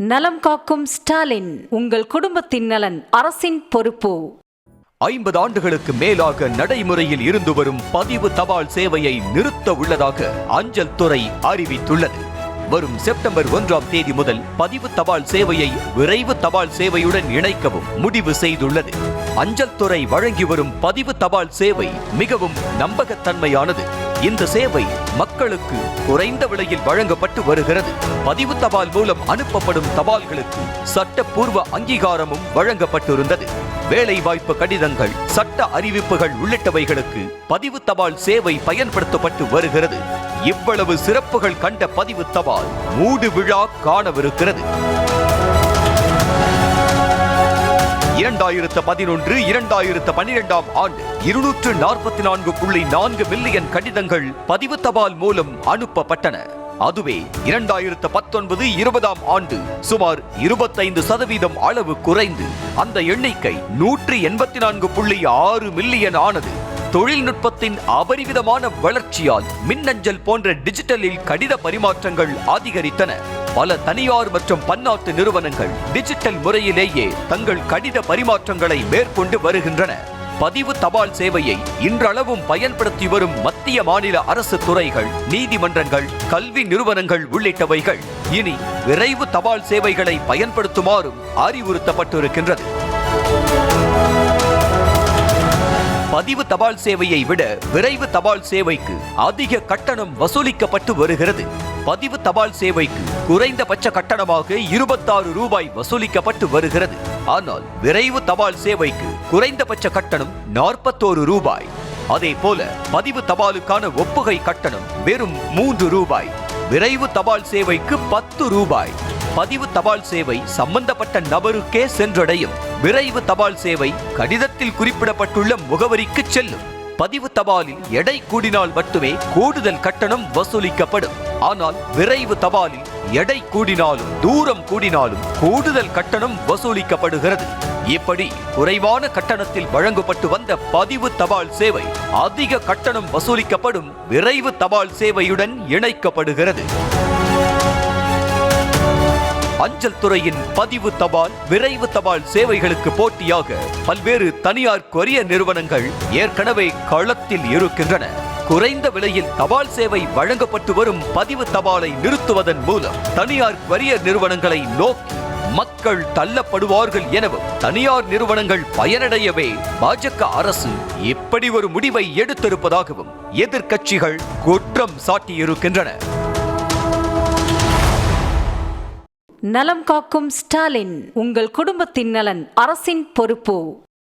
நலம் காக்கும் ஸ்டாலின், உங்கள் குடும்பத்தின் நலன் அரசின் பொறுப்பு. 50 ஆண்டுகளுக்கு மேலாக நடைமுறையில் இருந்து வரும் பதிவு தபால் சேவையை நிறுத்த உள்ளதாக அஞ்சல் துறை அறிவித்துள்ளது. வரும் செப்டம்பர் 1ஆம் தேதி முதல் பதிவு தபால் சேவையை விரைவு தபால் சேவையுடன் இணைக்கவும் முடிவு செய்துள்ளது. அஞ்சல் துறை வழங்கி வரும் பதிவு தபால் சேவை மிகவும் நம்பகத்தன்மையானது. இந்த சேவை மக்களுக்கு குறைந்த விலையில் வழங்கப்பட்டு வருகிறது. பதிவு தபால் மூலம் அனுப்பப்படும் தபால்களுக்கு சட்டப்பூர்வ அங்கீகாரமும் வழங்கப்பட்டிருந்தது. வேலைவாய்ப்பு கடிதங்கள், சட்ட அறிவிப்புகள் உள்ளிட்டவைகளுக்கு பதிவு தபால் சேவை பயன்படுத்தப்பட்டு வருகிறது. இவ்வளவு சிறப்புகள் கண்ட பதிவு தபால் மூடு விழா காணவிருக்கிறது. 2011-2012 ஆண்டு 244.4 மில்லியன் கடிதங்கள் பதிவு தபால் மூலம் அனுப்பப்பட்டன. அதுவே 2019-20 ஆண்டு சுமார் 25% அளவு குறைந்து அந்த எண்ணிக்கை 184.6 மில்லியன் ஆனது. தொழில்நுட்பத்தின் அபரிவிதமான வளர்ச்சியால் மின்னஞ்சல் போன்ற டிஜிட்டலில் கடித பரிமாற்றங்கள் அதிகரித்தன. பல தனியார் மற்றும் பன்னாட்டு நிறுவனங்கள் டிஜிட்டல் முறையிலேயே தங்கள் கடித பரிமாற்றங்களை மேற்கொண்டு வருகின்றன. பதிவு தபால் சேவையை இன்றளவும் பயன்படுத்தி வரும் மத்திய மாநில அரசு துறைகள், நீதிமன்றங்கள், கல்வி நிறுவனங்கள் உள்ளிட்டவைகள் இனி விரைவு தபால் சேவைகளை பயன்படுத்துமாறும் அறிவுறுத்தப்பட்டிருக்கின்றது. பதிவு தபால் சேவையை விட விரைவு தபால் சேவைக்கு அதிக கட்டணம் வசூலிக்கப்பட்டு வருகிறது. பதிவு தபால் சேவைக்கு குறைந்தபட்ச கட்டணமாக 26 ரூபாய் வசூலிக்கப்பட்டு வருகிறது. ஆனால் விரைவு தபால் சேவைக்கு குறைந்தபட்ச கட்டணம் 41 ரூபாய். அதே போல பதிவு தபாலுக்கான ஒப்புகை கட்டணம் வெறும் 3 ரூபாய். விரைவு தபால் சேவைக்கு 10 ரூபாய். பதிவு தபால் சேவை சம்பந்தப்பட்ட நபருக்கே சென்றடையும். விரைவு தபால் சேவை கடிதத்தில் குறிப்பிடப்பட்டுள்ள முகவரிக்கு செல்லும். பதிவு தபாலில் எடை கூடினால் மட்டுமே கூடுதல் கட்டணம் வசூலிக்கப்படும். ஆனால் விரைவு தபாலில் எடை கூடினாலும் தூரம் கூடினாலும் கூடுதல் கட்டணம் வசூலிக்கப்படுகிறது. இப்படி குறைவான கட்டணத்தில் வழங்கப்பட்டு வந்த பதிவு தபால் சேவை அதிக கட்டணம் வசூலிக்கப்படும் விரைவு தபால் சேவையுடன் இணைக்கப்படுகிறது. அஞ்சல் துறையின் பதிவு தபால், விரைவு தபால் சேவைகளுக்கு போட்டியாக பல்வேறு தனியார் கொரியர் நிறுவனங்கள் ஏற்கனவே களத்தில் இருக்கின்றன. குறைந்த விலையில் தபால் சேவை வழங்கப்பட்டு வரும் பதிவு தபாலை நிறுத்துவதன் மூலம் தனியார் கொரியர் நிறுவனங்களை நோக்கி மக்கள் தள்ளப்படுவார்கள் எனவும் தனியார் நிறுவனங்கள் பயனடையவே பாஜக அரசு இப்படி ஒரு முடிவை எடுத்திருப்பதாகவும் எதிர்க்கட்சிகள் குற்றம் சாட்டியிருக்கின்றன. நலம் காக்கும் ஸ்டாலின், உங்கள் குடும்பத்தின் நலன் அரசின் பொறுப்பு.